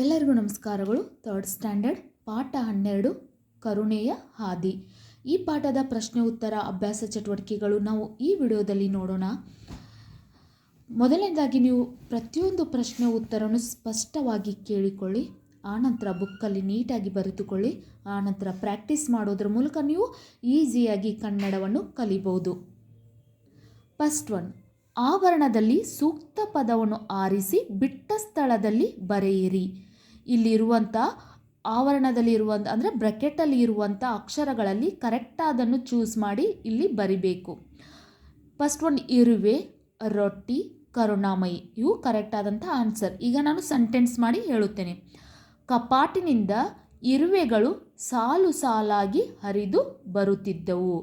ಎಲ್ಲರಿಗೂ ನಮಸ್ಕಾರಗಳು. Third standard ಪಾಠ 12 ಕರುಣೆಯ ಹಾದಿ. ಈ ಪಾಠದ ಪ್ರಶ್ನೆ ಉತ್ತರ ಅಭ್ಯಾಸ ಚಟುವಟಿಕೆಗಳು ನಾವು ಈ ವಿಡಿಯೋದಲ್ಲಿ ನೋಡೋಣ. ಮೊದಲನೇದಾಗಿ ನೀವು ಪ್ರತಿಯೊಂದು ಪ್ರಶ್ನೆ ಉತ್ತರವನ್ನು ಸ್ಪಷ್ಟವಾಗಿ ಕೇಳಿಕೊಳ್ಳಿ. ಆನಂತರ ಬುಕ್ಕಲ್ಲಿ ನೀಟಾಗಿ ಬರೆದುಕೊಳ್ಳಿ. ಆನಂತರ ಪ್ರಾಕ್ಟೀಸ್ ಮಾಡೋದ್ರ ಮೂಲಕ ನೀವು ಈಸಿಯಾಗಿ ಕನ್ನಡವನ್ನು ಕಲಿಬಹುದು. ಫಸ್ಟ್ ಒನ್, ಆವರಣದಲ್ಲಿ ಸೂಕ್ತ ಪದವನ್ನು ಆರಿಸಿ ಬಿಟ್ಟ ಸ್ಥಳದಲ್ಲಿ ಬರೆಯಿರಿ. ಇಲ್ಲಿರುವಂಥ ಆವರಣದಲ್ಲಿ ಇರುವಂಥ ಅಂದರೆ ಬ್ರ್ಯಾಕೆಟಲ್ಲಿ ಇರುವಂಥ ಅಕ್ಷರಗಳಲ್ಲಿ ಕರೆಕ್ಟಾದನ್ನು ಚೂಸ್ ಮಾಡಿ ಇಲ್ಲಿ ಬರಿಬೇಕು. ಫಸ್ಟ್ ಒನ್, ಇರುವೆ, ರೊಟ್ಟಿ, ಕರುಣಾಮಯಿ, ಇವು ಕರೆಕ್ಟಾದಂಥ ಆನ್ಸರ್. ಈಗ ನಾನು ಸೆಂಟೆನ್ಸ್ ಮಾಡಿ ಹೇಳುತ್ತೇನೆ. ಕಪಾಟಿನಿಂದ ಇರುವೆಗಳು ಸಾಲು ಸಾಲಾಗಿ ಹರಿದು ಬರುತ್ತಿದ್ದವು.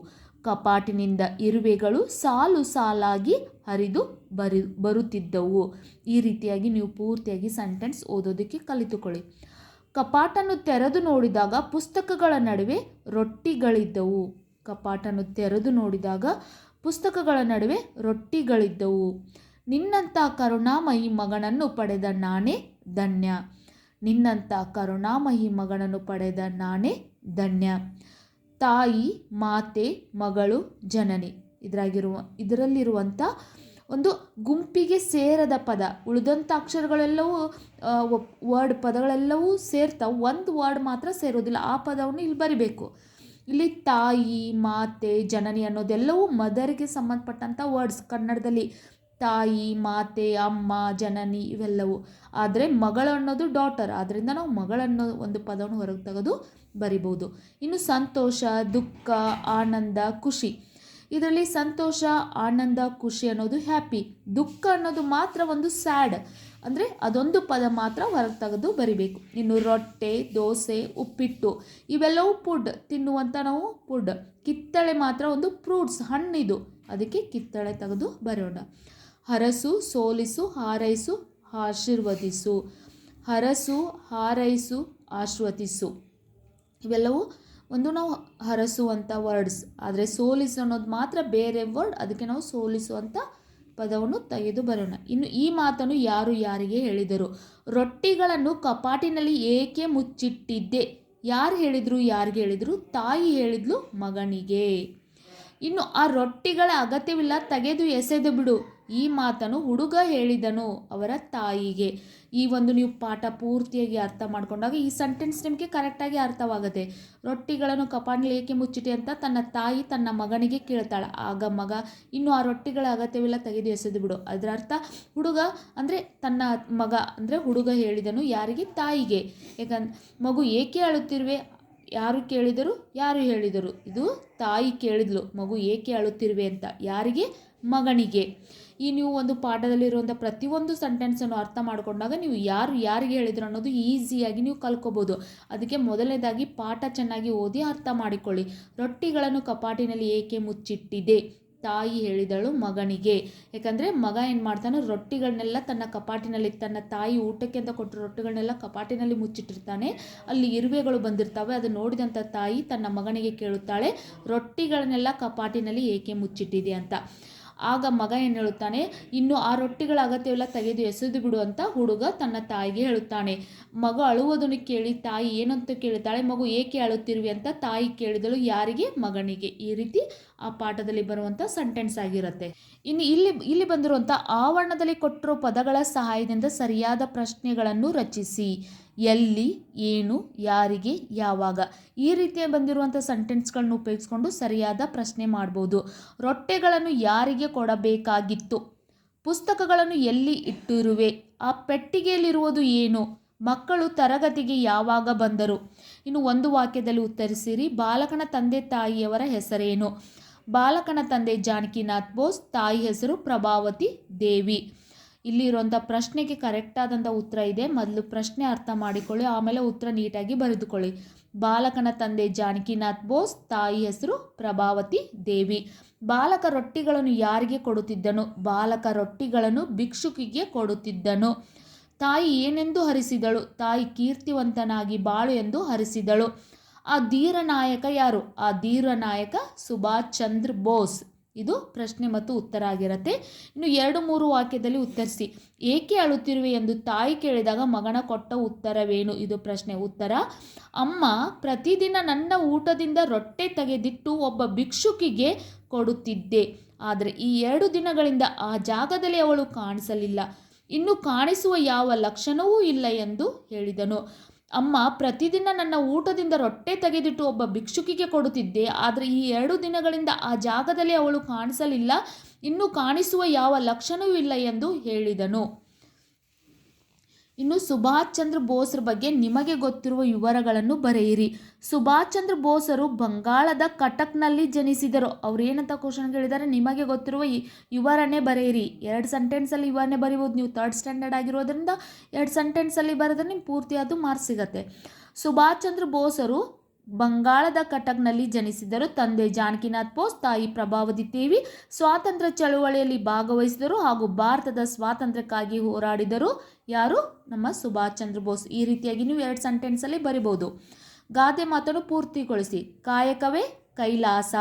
ಕಪಾಟಿನಿಂದ ಇರುವೆಗಳು ಸಾಲು ಸಾಲಾಗಿ ಹರಿದು ಬರುತ್ತಿದ್ದವು. ಈ ರೀತಿಯಾಗಿ ನೀವು ಪೂರ್ತಿಯಾಗಿ ಸೆಂಟೆನ್ಸ್ ಓದೋದಕ್ಕೆ ಕಲಿತುಕೊಳ್ಳಿ. ಕಪಾಟನ್ನು ತೆರೆದು ನೋಡಿದಾಗ ಪುಸ್ತಕಗಳ ನಡುವೆ ರೊಟ್ಟಿಗಳಿದ್ದವು. ಕಪಾಟನ್ನು ತೆರೆದು ನೋಡಿದಾಗ ಪುಸ್ತಕಗಳ ನಡುವೆ ರೊಟ್ಟಿಗಳಿದ್ದವು. ನಿನ್ನಂಥ ಕರುಣಾಮಯಿ ಮಗನನ್ನು ಪಡೆದ ನಾನೇ ಧನ್ಯ. ನಿನ್ನಂಥ ಕರುಣಾಮಯಿ ಮಗನನ್ನು ಪಡೆದ ನಾನೇ ಧನ್ಯ. ತಾಯಿ, ಮಾತೆ, ಮಗಳು, ಜನನಿ, ಇದರಲ್ಲಿರುವಂಥ ಒಂದು ಗುಂಪಿಗೆ ಸೇರದ ಪದ. ಉಳಿದಂಥ ಅಕ್ಷರಗಳೆಲ್ಲವೂ ಪದಗಳೆಲ್ಲವೂ ಸೇರ್ತಾವೆ, ಒಂದು ವರ್ಡ್ ಮಾತ್ರ ಸೇರೋದಿಲ್ಲ. ಆ ಪದವನ್ನು ಇಲ್ಲಿ ಬರಿಬೇಕು. ಇಲ್ಲಿ ತಾಯಿ, ಮಾತೆ, ಜನನಿ ಅನ್ನೋದೆಲ್ಲವೂ ಮದರಿಗೆ ಸಂಬಂಧಪಟ್ಟಂಥ ವರ್ಡ್ಸ್ ಕನ್ನಡದಲ್ಲಿ. ತಾಯಿ, ಮಾತೆ, ಅಮ್ಮ, ಜನನಿ ಇವೆಲ್ಲವೂ. ಆದರೆ ಮಗಳು ಅನ್ನೋದು ಡಾಟರ್, ಆದ್ದರಿಂದ ನಾವು ಮಗಳನ್ನೋ ಒಂದು ಪದವನ್ನು ಹೊರಗೆ ತೆಗೆದು ಬರಿಬೋದು. ಇನ್ನು ಸಂತೋಷ, ದುಃಖ, ಆನಂದ, ಖುಷಿ. ಇದರಲ್ಲಿ ಸಂತೋಷ, ಆನಂದ, ಖುಷಿ ಅನ್ನೋದು ಹ್ಯಾಪಿ. ದುಃಖ ಅನ್ನೋದು ಮಾತ್ರ ಒಂದು ಸ್ಯಾಡ್, ಅಂದರೆ ಅದೊಂದು ಪದ ಮಾತ್ರ ಹೊರಗೆ ತೆಗೆದು ಬರಿಬೇಕು. ಇನ್ನು ರೊಟ್ಟೆ, ದೋಸೆ, ಉಪ್ಪಿಟ್ಟು ಇವೆಲ್ಲವೂ ಫುಡ್, ತಿನ್ನುವಂಥ ನಾವು ಫುಡ್. ಕಿತ್ತಳೆ ಮಾತ್ರ ಒಂದು ಫ್ರೂಟ್ಸ್, ಹಣ್ಣಿದು, ಅದಕ್ಕೆ ಕಿತ್ತಳೆ ತೆಗೆದು ಬರೋಣ. ಹರಸು, ಸೋಲಿಸು, ಹಾರೈಸು, ಆಶೀರ್ವದಿಸು. ಹರಸು, ಹಾರೈಸು, ಆಶೀರ್ವದಿಸು ಇವೆಲ್ಲವೂ ಒಂದು ನಾವು ಹರಸುವಂಥ ವರ್ಡ್ಸ್. ಆದರೆ ಸೋಲಿಸು ಅನ್ನೋದು ಮಾತ್ರ ಬೇರೆ ವರ್ಡ್, ಅದಕ್ಕೆ ನಾವು ಸೋಲಿಸುವಂಥ ಪದವನ್ನು ತೆಗೆದು ಬರೋಣ. ಇನ್ನು ಈ ಮಾತನ್ನು ಯಾರು ಯಾರಿಗೆ ಹೇಳಿದರು? ರೊಟ್ಟಿಗಳನ್ನು ಕಪಾಟಿನಲ್ಲಿ ಏಕೆ ಮುಚ್ಚಿಟ್ಟಿದ್ದೆ? ಯಾರು ಹೇಳಿದರು? ಯಾರಿಗೆ ಹೇಳಿದರು? ತಾಯಿ ಹೇಳಿದ್ಲು ಮಗನಿಗೆ. ಇನ್ನು ಆ ರೊಟ್ಟಿಗಳ ಅಗತ್ಯವಿಲ್ಲ, ತೆಗೆದು ಎಸೆದು ಬಿಡು. ಈ ಮಾತನ್ನು ಹುಡುಗ ಹೇಳಿದನು ಅವರ ತಾಯಿಗೆ. ಈ ಒಂದು ನೀವು ಪಾಠ ಪೂರ್ತಿಯಾಗಿ ಅರ್ಥ ಮಾಡ್ಕೊಂಡಾಗ ಈ ಸೆಂಟೆನ್ಸ್ ನಿಮಗೆ ಕರೆಕ್ಟಾಗಿ ಅರ್ಥವಾಗುತ್ತೆ. ರೊಟ್ಟಿಗಳನ್ನು ಕಪಾಟಿನಲ್ಲಿ ಏಕೆ ಮುಚ್ಚಿಟ್ಟೆ ಅಂತ ತನ್ನ ತಾಯಿ ತನ್ನ ಮಗನಿಗೆ ಕೇಳ್ತಾಳೆ. ಆಗ ಮಗ ಇನ್ನು ಆ ರೊಟ್ಟಿಗಳ ಅಗತ್ಯವಿಲ್ಲ, ತೆಗೆದು ಎಸೆದು ಬಿಡು. ಅದರ ಅರ್ಥ ಹುಡುಗ ಅಂದರೆ ತನ್ನ ಮಗ ಅಂದರೆ ಹುಡುಗ ಹೇಳಿದನು ಯಾರಿಗೆ? ತಾಯಿಗೆ. ಯಾಕಂದ್ರೆ ಮಗು ಏಕೆ ಅಳುತ್ತಿರುವೆ? ಯಾರು ಕೇಳಿದರು? ಯಾರು ಹೇಳಿದರು? ಇದು ತಾಯಿ ಕೇಳಿದ್ಲು, ಮಗು ಏಕೆ ಅಳುತ್ತಿರುವೆ ಅಂತ. ಯಾರಿಗೆ? ಮಗನಿಗೆ. ಈ ನೀವು ಒಂದು ಪಾಠದಲ್ಲಿರುವಂಥ ಪ್ರತಿಯೊಂದು ಸೆಂಟೆನ್ಸನ್ನು ಅರ್ಥ ಮಾಡಿಕೊಂಡಾಗ ನೀವು ಯಾರು ಯಾರಿಗೆ ಹೇಳಿದ್ರು ಅನ್ನೋದು ಈಸಿಯಾಗಿ ನೀವು ಕಲ್ಕೋಬೋದು. ಅದಕ್ಕೆ ಮೊದಲನೇದಾಗಿ ಪಾಠ ಚೆನ್ನಾಗಿ ಓದಿ ಅರ್ಥ ಮಾಡಿಕೊಳ್ಳಿ. ರೊಟ್ಟಿಗಳನ್ನು ಕಪಾಟಿನಲ್ಲಿ ಏಕೆ ಮುಚ್ಚಿಟ್ಟಿದೆ? ತಾಯಿ ಹೇಳಿದಳು ಮಗನಿಗೆ. ಯಾಕಂದರೆ ಮಗ ಏನು ಮಾಡ್ತಾನೆ, ರೊಟ್ಟಿಗಳನ್ನೆಲ್ಲ ತನ್ನ ಕಪಾಟಿನಲ್ಲಿ, ತನ್ನ ತಾಯಿ ಊಟಕ್ಕೆ ಅಂತ ಕೊಟ್ಟರು ರೊಟ್ಟಿಗಳನ್ನೆಲ್ಲ ಕಪಾಟಿನಲ್ಲಿ ಮುಚ್ಚಿಟ್ಟಿರ್ತಾನೆ. ಅಲ್ಲಿ ಇರುವೆಗಳು ಬಂದಿರ್ತವೆ. ಅದು ನೋಡಿದಂಥ ತಾಯಿ ತನ್ನ ಮಗನಿಗೆ ಕೇಳುತ್ತಾಳೆ, ರೊಟ್ಟಿಗಳನ್ನೆಲ್ಲ ಕಪಾಟಿನಲ್ಲಿ ಏಕೆ ಮುಚ್ಚಿಟ್ಟಿದೆ ಅಂತ. ಆಗ ಮಗ ಏನು ಹೇಳುತ್ತಾನೆ, ಇನ್ನು ಆ ರೊಟ್ಟಿಗಳ ಅಗತ್ಯವೆಲ್ಲ ತೆಗೆದು ಎಸೆದು ಬಿಡು ಅಂತ ಹುಡುಗ ತನ್ನ ತಾಯಿಗೆ ಹೇಳುತ್ತಾನೆ. ಮಗ ಅಳುವುದನ್ನು ಕೇಳಿ ತಾಯಿ ಏನಂತ ಕೇಳುತ್ತಾಳೆ, ಮಗು ಏಕೆ ಅಳುತ್ತಿರುವೆ ಅಂತ ತಾಯಿ ಕೇಳಿದಳು ಯಾರಿಗೆ? ಮಗನಿಗೆ. ಈ ರೀತಿ ಆ ಪಾಠದಲ್ಲಿ ಬರುವಂಥ ಸೆಂಟೆನ್ಸ್ ಆಗಿರುತ್ತೆ. ಇನ್ನು ಇಲ್ಲಿ ಬಂದಿರುವಂಥ ಆವರಣದಲ್ಲಿ ಕೊಟ್ಟಿರೋ ಪದಗಳ ಸಹಾಯದಿಂದ ಸರಿಯಾದ ಪ್ರಶ್ನೆಗಳನ್ನು ರಚಿಸಿ. ಎಲ್ಲಿ, ಏನು, ಯಾರಿಗೆ, ಯಾವಾಗ, ಈ ರೀತಿಯ ಬಂದಿರುವಂಥ ಸೆಂಟೆನ್ಸ್ಗಳನ್ನು ಉಪಯೋಗಿಸ್ಕೊಂಡು ಸರಿಯಾದ ಪ್ರಶ್ನೆ ಮಾಡ್ಬೋದು. ರೊಟ್ಟೆಗಳನ್ನು ಯಾರಿಗೆ ಕೊಡಬೇಕಾಗಿತ್ತು? ಪುಸ್ತಕಗಳನ್ನು ಎಲ್ಲಿ ಇಟ್ಟಿರುವೆ? ಆ ಪೆಟ್ಟಿಗೆಯಲ್ಲಿರುವುದು ಏನು? ಮಕ್ಕಳು ತರಗತಿಗೆ ಯಾವಾಗ ಬಂದರು? ಇನ್ನು ಒಂದು ವಾಕ್ಯದಲ್ಲಿ ಉತ್ತರಿಸಿರಿ. ಬಾಲಕನ ತಂದೆ ತಾಯಿಯವರ ಹೆಸರೇನು? ಬಾಲಕನ ತಂದೆ ಜಾನಕಿನಾಥ್ ಬೋಸ್, ತಾಯಿ ಹೆಸರು ಪ್ರಭಾವತಿ ದೇವಿ. ಇಲ್ಲಿ ಇರುವಂಥ ಪ್ರಶ್ನೆಗೆ ಕರೆಕ್ಟಾದಂಥ ಉತ್ತರ ಇದೆ. ಮೊದಲು ಪ್ರಶ್ನೆ ಅರ್ಥ ಮಾಡಿಕೊಳ್ಳಿ, ಆಮೇಲೆ ಉತ್ತರ ನೀಟಾಗಿ ಬರೆದುಕೊಳ್ಳಿ. ಬಾಲಕನ ತಂದೆ ಜಾನಕಿನಾಥ್ ಬೋಸ್, ತಾಯಿ ಹೆಸರು ಪ್ರಭಾವತಿ ದೇವಿ. ಬಾಲಕ ರೊಟ್ಟಿಗಳನ್ನು ಯಾರಿಗೆ ಕೊಡುತ್ತಿದ್ದನು? ಬಾಲಕ ರೊಟ್ಟಿಗಳನ್ನು ಭಿಕ್ಷುಕಿಗೆ ಕೊಡುತ್ತಿದ್ದನು. ತಾಯಿ ಏನೆಂದು ಹರಿಸಿದಳು? ತಾಯಿ ಕೀರ್ತಿವಂತನಾಗಿ ಬಾಳು ಎಂದು ಹರಿಸಿದಳು. ಆ ಧೀರ ನಾಯಕ ಯಾರು? ಆ ಧೀರ ನಾಯಕ ಸುಭಾಷ್ ಚಂದ್ರ ಬೋಸ್. ಇದು ಪ್ರಶ್ನೆ ಮತ್ತು ಉತ್ತರ ಆಗಿರುತ್ತೆ. ಇನ್ನು 2-3 ವಾಕ್ಯದಲ್ಲಿ ಉತ್ತರಿಸಿ. ಏಕೆ ಅಳುತ್ತಿರುವೆ ಎಂದು ತಾಯಿ ಕೇಳಿದಾಗ ಮಗನ ಕೊಟ್ಟ ಉತ್ತರವೇನು? ಇದು ಪ್ರಶ್ನೆ. ಉತ್ತರ: ಅಮ್ಮ ಪ್ರತಿದಿನ ನನ್ನ ಊಟದಿಂದ ರೊಟ್ಟೆ ತೆಗೆದಿಟ್ಟು ಒಬ್ಬ ಭಿಕ್ಷುಕಿಗೆ ಕೊಡುತ್ತಿದ್ದೆ. ಆದರೆ ಈ 2 ದಿನಗಳಿಂದ ಆ ಜಾಗದಲ್ಲಿ ಅವಳು ಕಾಣಿಸಲಿಲ್ಲ. ಇನ್ನು ಕಾಣಿಸುವ ಯಾವ ಲಕ್ಷಣವೂ ಇಲ್ಲ ಎಂದು ಹೇಳಿದನು. ಅಮ್ಮ ಪ್ರತಿದಿನ ನನ್ನ ಊಟದಿಂದ ರೊಟ್ಟೆ ತೆಗೆದಿಟ್ಟು ಒಬ್ಬ ಭಿಕ್ಷುಕಿಗೆ ಕೊಡುತ್ತಿದ್ದೆ. ಆದರೆ ಈ 2 ದಿನಗಳಿಂದ ಆ ಜಾಗದಲ್ಲಿ ಅವಳು ಕಾಣಿಸಲಿಲ್ಲ. ಇನ್ನು ಕಾಣಿಸುವ ಯಾವ ಲಕ್ಷಣವೂ ಇಲ್ಲ ಎಂದು ಹೇಳಿದನು. ಇನ್ನು ಸುಭಾಷ್ ಚಂದ್ರ ಬೋಸ್ರ ಬಗ್ಗೆ ನಿಮಗೆ ಗೊತ್ತಿರುವ ವಿವರಗಳನ್ನು ಬರೆಯಿರಿ. ಸುಭಾಷ್ ಚಂದ್ರ ಬೋಸರು ಬಂಗಾಳದ ಕಟಕ್ನಲ್ಲಿ ಜನಿಸಿದರು. ಅವ್ರು ಏನಂತ ಕ್ವಶನ್ ಕೇಳಿದ್ದಾರೆ, ನಿಮಗೆ ಗೊತ್ತಿರುವ ವಿವರಣೆ ಬರೆಯಿರಿ. 2 ಸೆಂಟೆನ್ಸಲ್ಲಿ ವಿವರಣೆ ಬರೀಬೋದು. ನೀವು 3rd ಸ್ಟ್ಯಾಂಡರ್ಡ್ ಆಗಿರೋದ್ರಿಂದ 2 ಸೆಂಟೆನ್ಸಲ್ಲಿ ಬರೆದ್ರೆ ನಿಮ್ಗೆ ಪೂರ್ತಿ ಅದು ಮಾರ್ಕ್ಸ್ ಸಿಗತ್ತೆ. ಸುಭಾಷ್ ಚಂದ್ರ ಬೋಸರು ಬಂಗಾಳದ ಕಟಕ್ನಲ್ಲಿ ಜನಿಸಿದರು. ತಂದೆ ಜಾನಕಿನಾಥ್ ಬೋಸ್, ತಾಯಿ ಪ್ರಭಾವತಿ ದೇವಿ ಸ್ವಾತಂತ್ರ್ಯ ಚಳವಳಿಯಲ್ಲಿ ಭಾಗವಹಿಸಿದರು ಹಾಗೂ ಭಾರತದ ಸ್ವಾತಂತ್ರ್ಯಕ್ಕಾಗಿ ಹೋರಾಡಿದರು. ಯಾರು? ನಮ್ಮ ಸುಭಾಷ್ ಚಂದ್ರ ಬೋಸ್. ಈ ರೀತಿಯಾಗಿ ನೀವು 2 ಸೆಂಟೆನ್ಸಲ್ಲಿ ಬರಿಬೋದು. ಗಾದೆ ಮಾತನ್ನು ಪೂರ್ತಿಗೊಳಿಸಿ. ಕಾಯಕವೇ ಕೈಲಾಸ.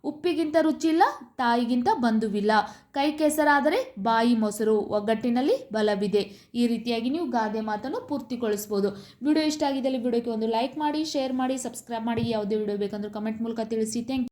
ಉಪ್ಪಿಗಿಂತ ರುಚಿಯಿಲ್ಲ, ತಾಯಿಗಿಂತ ಬಂಧುವಿಲ್ಲ. ಕೈ ಕೆಸರಾದರೆ ಬಾಯಿ ಮೊಸರು, ಒಗ್ಗಟ್ಟಿನಲ್ಲಿ ಬಲವಿದೆ. ಈ ರೀತಿಯಾಗಿ ನೀವು ಗಾದೆ ಮಾತನ್ನು ಪೂರ್ತಿಗೊಳಿಸ್ಬೋದು. ವಿಡಿಯೋ ಇಷ್ಟ ಆಗಿದ್ದಲ್ಲಿ ವಿಡಿಯೋಕ್ಕೆ ಒಂದು ಲೈಕ್ ಮಾಡಿ, ಶೇರ್ ಮಾಡಿ, ಸಬ್ಸ್ಕ್ರೈಬ್ ಮಾಡಿ. ಯಾವುದೇ ವಿಡಿಯೋ ಬೇಕಂದ್ರೆ ಕಮೆಂಟ್ ಮೂಲಕ ತಿಳಿಸಿ. Thank you.